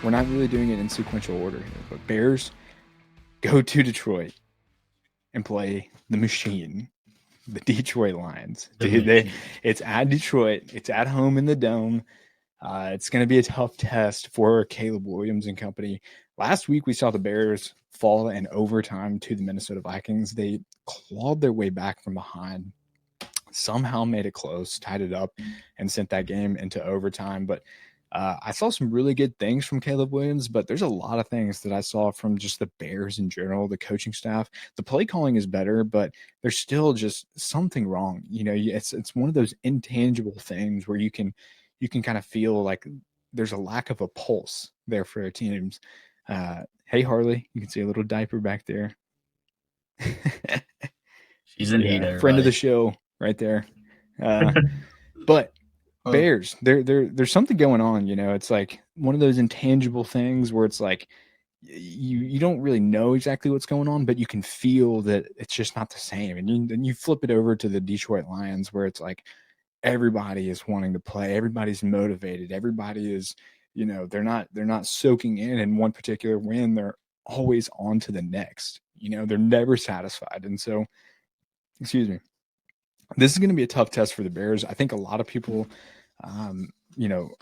we're not really doing it in sequential order here, but Bears go to Detroit and play the machine, the Detroit Lions. The It's at Detroit. It's at home in the Dome. It's going to be a tough test for Caleb Williams and company. Last week, we saw the Bears fall in overtime to the Minnesota Vikings. They clawed their way back from behind, somehow made it close, tied it up, and sent that game into overtime. But I saw some really good things from Caleb Williams, but there's a lot of things that I saw from just the Bears in general, the coaching staff. The play calling is better, but there's still just something wrong. It's one of those intangible things where you can kind of feel like there's a lack of a pulse there for our teams. Hey, Harley, you can see a little diaper back there. She's in heat, friend of the everybody. show right there. But Bears, there's something going on. It's like one of those intangible things where it's like you don't really know exactly what's going on, but you can feel that it's just not the same. And then you flip it over to the Detroit Lions, where it's like everybody is wanting to play, everybody's motivated, everybody is, they're not soaking in one particular win. They're always on to the next. They're never satisfied, and so, excuse me, this is going to be a tough test for the Bears. I think a lot of people,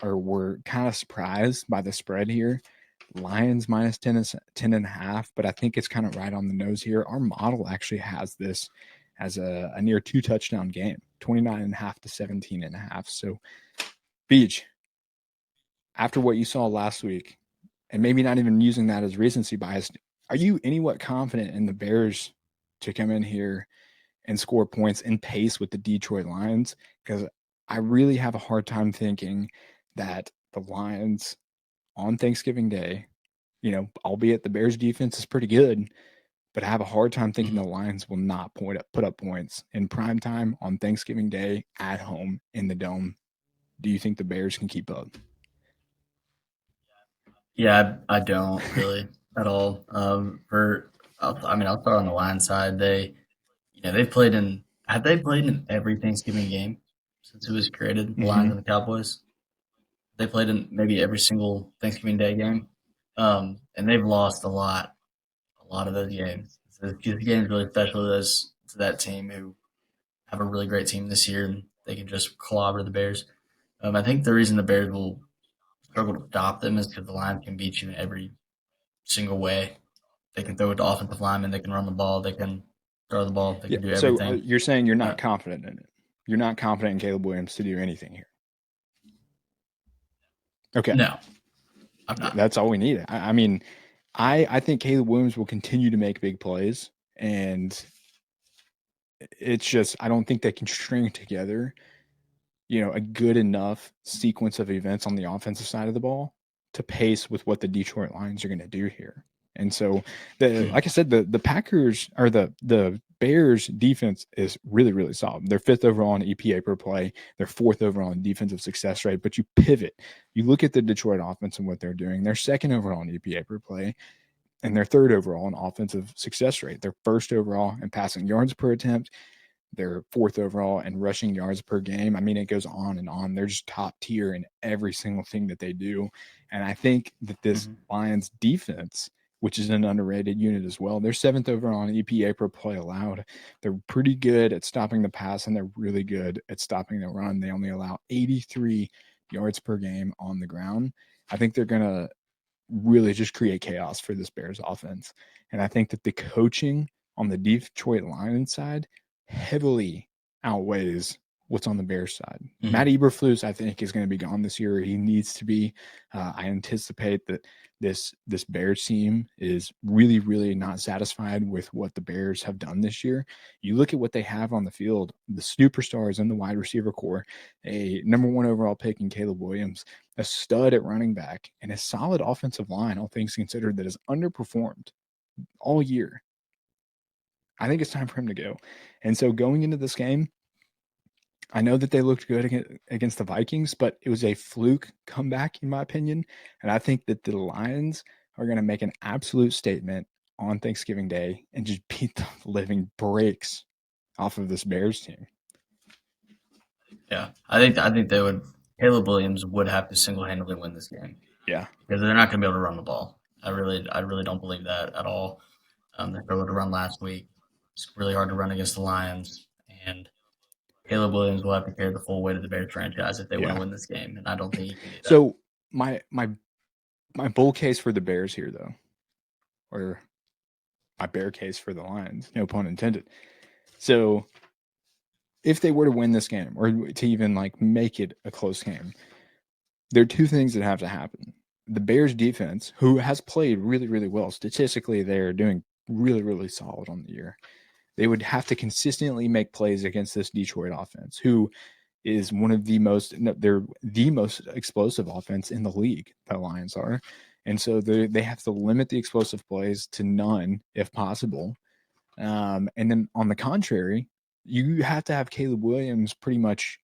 were kind of surprised by the spread here. Lions minus 10.5, but I think it's kind of right on the nose here. Our model actually has this as a near 2-touchdown game, 29.5 to 17.5. So, Beach, after what you saw last week, and maybe not even using that as recency bias, are you anywhat confident in the Bears to come in here and score points and pace with the Detroit Lions? Because I really have a hard time thinking that the Lions on Thanksgiving Day, albeit the Bears defense is pretty good, but I have a hard time thinking the Lions will not put up points in prime time on Thanksgiving Day at home in the Dome. Do you think the Bears can keep up? Yeah, I don't really at all. I'll start on the Lions side. They've played in. Have they played in every Thanksgiving game since it was created? The Lions Mm-hmm. and the Cowboys. They played in maybe every single Thanksgiving Day game, and they've lost a lot of those games. So this game is really special to that team who have a really great team this year, and they can just clobber the Bears. I think the reason the Bears will struggle to stop them is because the Lions can beat you in every single way. They can throw it to offensive linemen, they can run the ball, they can throw the ball, they Yeah. can do So everything. you're saying you're Uh, not confident in it. You're not confident in Caleb Williams to do anything here. Okay. no, I'm not. That's all we need. I mean, I think Caleb Williams will continue to make big plays, and it's just I don't think they can string together, a good enough sequence of events on the offensive side of the ball to pace with what the Detroit Lions are going to do here. And so, Mhm. like I said, the Packers or the Bears defense is really, really solid. They're fifth overall in EPA per play. They're fourth overall in defensive success rate. But you pivot, you look at the Detroit offense and what they're doing. They're second overall in EPA per play, and they're third overall in offensive success rate. They're first overall in passing yards per attempt. They're fourth overall in rushing yards per game. I mean, it goes on and on. They're just top tier in every single thing that they do. And I think that this Mhm. Lions defense, which is an underrated unit as well, they're seventh overall in EPA per play allowed. They're pretty good at stopping the pass, and they're really good at stopping the run. They only allow 83 yards per game on the ground. I think they're going to really just create chaos for this Bears offense. And I think that the coaching on the Detroit Lions side heavily outweighs what's on the Bears side. Matt Mhm. Eberflus, I think, is going to be gone this year. He needs to be. I anticipate that this Bears team is really, really not satisfied with what the Bears have done this year. You look at what they have on the field, the superstars in the wide receiver core, a number one overall pick in Caleb Williams, a stud at running back, and a solid offensive line, all things considered, that has underperformed all year. I think it's time for him to go. And so going into this game, I know that they looked good against the Vikings, but it was a fluke comeback, in my opinion. And I think that the Lions are going to make an absolute statement on Thanksgiving Day and just beat the living breaks off of this Bears team. Yeah, I think they would. Caleb Williams would have to single handedly win this game. Yeah. because they're not going to be able to run the ball. I really don't believe that at all. They struggled to run last week. It's really hard to run against the Lions, and Caleb Williams will have to carry the full weight of the Bears franchise if they want to Yeah. win this game, and I don't think he can do that. So my bull case for the Bears here, though, or my bear case for the Lions, no pun intended. So if they were to win this game, or to even like make it a close game, there are two things that have to happen. The Bears defense, who has played really, really well statistically, they're doing really, really solid on the year. They would have to consistently make plays against this Detroit offense, who is one of the most, no, they're the most explosive offense in the league. The Lions are. And so they have to limit the explosive plays to none if possible. And then on the contrary, you have to have Caleb Williams pretty much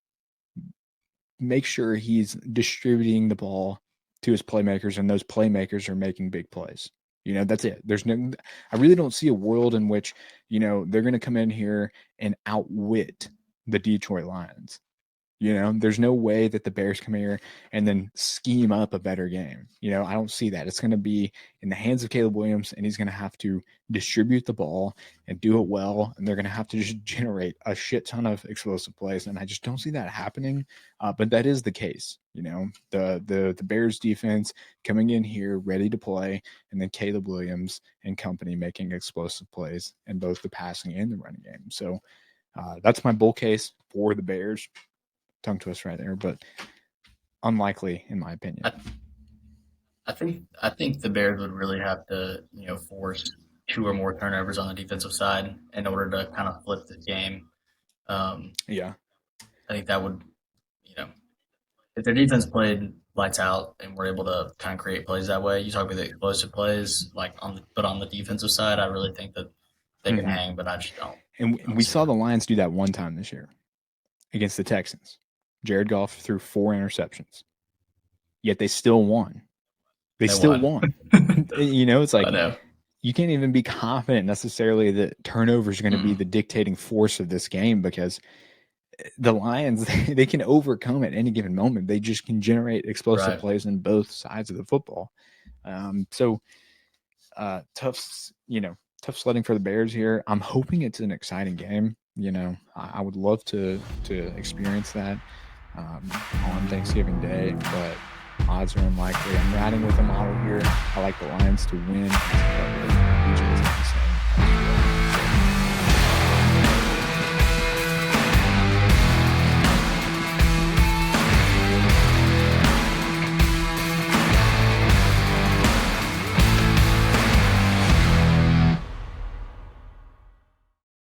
make sure he's distributing the ball to his playmakers, and those playmakers are making big plays. That's it. I really don't see a world in which, they're going to come in here and outwit the Detroit Lions. There's no way that the Bears come here and then scheme up a better game. I don't see that. It's going to be in the hands of Caleb Williams, and he's going to have to distribute the ball and do it well. And they're going to have to just generate a shit ton of explosive plays. And I just don't see that happening. But that is the case. The Bears defense coming in here ready to play, and then Caleb Williams and company making explosive plays in both the passing and the running game. So that's my bull case for the Bears. Tongue twist right there, but unlikely in my opinion. I think the Bears would really have to force two or more turnovers on the defensive side in order to kind of flip this game. Yeah. I think that would if their defense played lights out and were able to kind of create plays that way. You talk about the explosive plays, but on the defensive side, I really think that they can hang, but I just don't. And I don't we see saw that. the Lions do that one time this year against the Texans. Jared Goff threw 4 interceptions, yet they still won. They still won. It's I like know. you can't even be confident necessarily that turnovers are going to be the dictating force of this game, because the Lions, they can overcome at any given moment. They just can generate explosive plays on both sides of the football. Tough sledding for the Bears here. I'm hoping it's an exciting game. I would love to experience that on Thanksgiving Day, but odds are unlikely. I'm riding with the model here. I like the Lions to win.